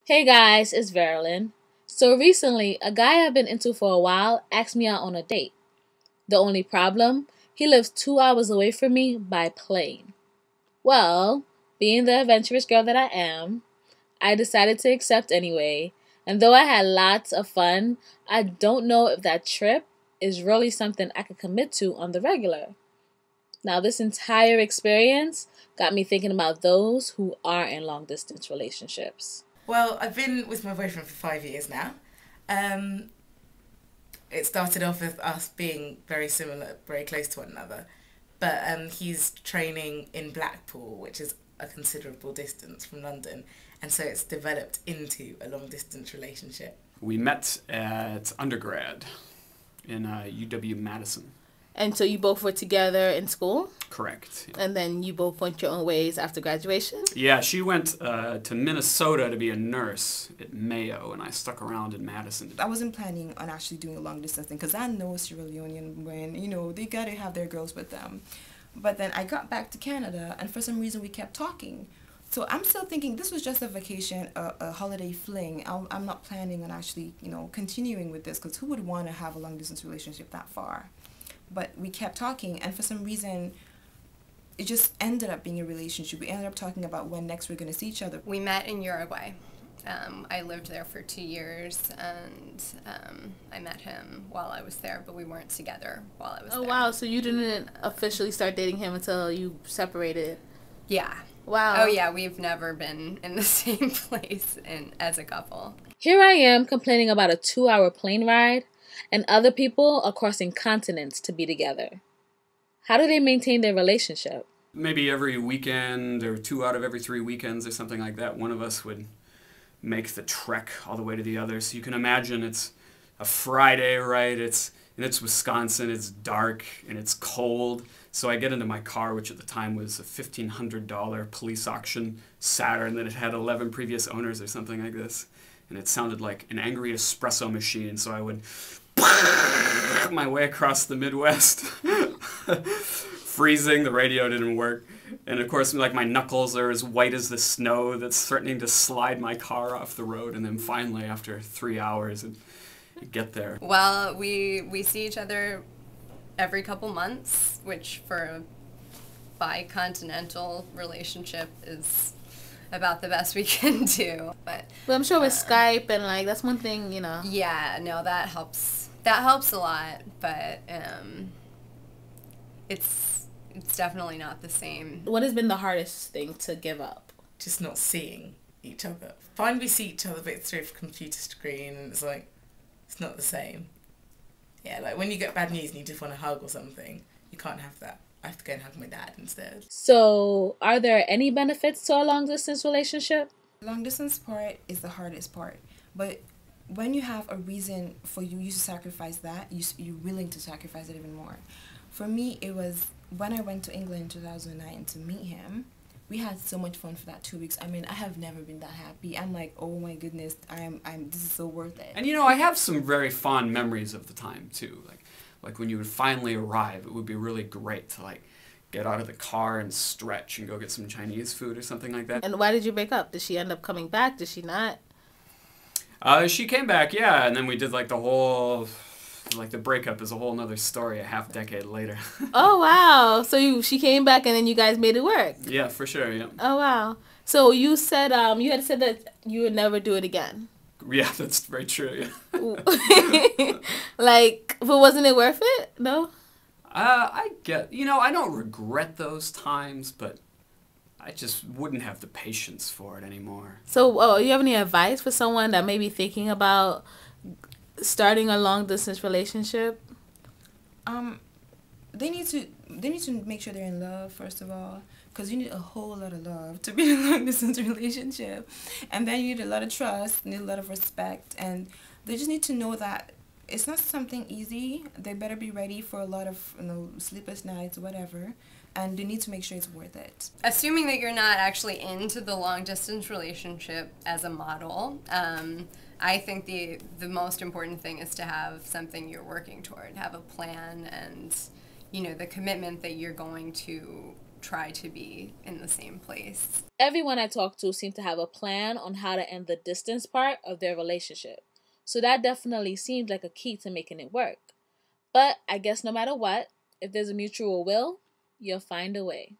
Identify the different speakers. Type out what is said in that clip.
Speaker 1: Hey guys, it's Verilyn. So recently, a guy I've been into for a while asked me out on a date. The only problem? He lives 2 hours away from me by plane. Well, being the adventurous girl that I am, I decided to accept anyway. And though I had lots of fun, I don't know if that trip is really something I could commit to on the regular. Now, this entire experience got me thinking about those who are in long distance relationships.
Speaker 2: Well, I've been with my boyfriend for 5 years now. Um, it started off with us being very similar, very close to one another. But he's training in Blackpool, which is a considerable distance from London. And so it's developed into a long distance relationship.
Speaker 3: We met at undergrad in UW Madison.
Speaker 4: And so you both were together in school?
Speaker 3: Correct.
Speaker 4: And then you both went your own ways after graduation?
Speaker 3: Yeah, she went to Minnesota to be a nurse at Mayo, and I stuck around in Madison.
Speaker 5: I wasn't planning on actually doing a long distance thing because I know Sierra Leonean when, they got to have their girls with them. But then I got back to Canada, and for some reason we kept talking. So I'm still thinking this was just a vacation, a holiday fling. I'm not planning on actually, continuing with this because who would want to have a long distance relationship that far? But we kept talking, and for some reason, it just ended up being a relationship. We ended up talking about when next we're going to see each other.
Speaker 6: We met in Uruguay. I lived there for 2 years, and I met him while I was there, but we weren't together while I was there.
Speaker 4: Oh, wow. So you didn't officially start dating him until you separated?
Speaker 6: Yeah.
Speaker 4: Wow.
Speaker 6: Oh, yeah, we've never been in the same place as a couple.
Speaker 1: Here I am complaining about a 2 hour plane ride, and other people are crossing continents to be together. How do they maintain their relationship?
Speaker 3: Maybe every weekend or 2 out of every 3 weekends or something like that, one of us would make the trek all the way to the other. So you can imagine it's a Friday, right? It's Wisconsin, it's dark, and it's cold. So I get into my car, which at the time was a $1,500 police auction Saturn that had had 11 previous owners or something like this. And it sounded like an angry espresso machine, so I would my way across the Midwest. Freezing, the radio didn't work. And of course, like, my knuckles are as white as the snow that's threatening to slide my car off the road. And then finally, after 3 hours, and get there.
Speaker 6: Well, we see each other every couple months, which for a bi-continental relationship is about the best we can do. But
Speaker 4: I'm sure with Skype and, that's one thing,
Speaker 6: Yeah, no, that helps. That helps a lot, but it's definitely not the same.
Speaker 4: What has been the hardest thing to give up?
Speaker 2: Just not seeing each other. Fine, we see each other, but it's through a computer screen, and it's like, it's not the same. Yeah, like when you get bad news and you just want to hug or something, you can't have that. I have to go and hug my dad instead.
Speaker 1: So, are there any benefits to a long distance relationship?
Speaker 5: The long distance part is the hardest part. But when you have a reason for you to sacrifice that, you're willing to sacrifice it even more. For me, it was when I went to England in 2009 to meet him. We had so much fun for that 2 weeks. I mean, I have never been that happy. I'm like, oh my goodness, this is so worth it.
Speaker 3: And I have some very fond memories of the time too. Like when you would finally arrive, it would be really great to get out of the car and stretch and go get some Chinese food or something like that.
Speaker 4: And why did you break up? Did she end up coming back? Did she not?
Speaker 3: She came back, yeah, and then we did the whole, the breakup is a whole nother story a half decade later.
Speaker 4: Oh, wow. So she came back and then you guys made it work?
Speaker 3: Yeah, for sure, yeah.
Speaker 4: Oh, wow. So you said, you had said that you would never do it again.
Speaker 3: Yeah, that's very true, yeah.
Speaker 4: But wasn't it worth it? No?
Speaker 3: I don't regret those times, but I just wouldn't have the patience for it anymore.
Speaker 4: So, you have any advice for someone that may be thinking about starting a long distance relationship?
Speaker 5: They need to make sure they're in love, first of all, because you need a whole lot of love to be in a long distance relationship, and then you need a lot of trust, you need a lot of respect, and they just need to know that it's not something easy. They better be ready for a lot of sleepless nights, whatever, and they need to make sure it's worth it.
Speaker 6: Assuming that you're not actually into the long-distance relationship as a model, I think the most important thing is to have something you're working toward, have a plan, and the commitment that you're going to try to be in the same place.
Speaker 1: Everyone I talk to seems to have a plan on how to end the distance part of their relationship. So that definitely seems like a key to making it work. But I guess no matter what, if there's a mutual will, you'll find a way.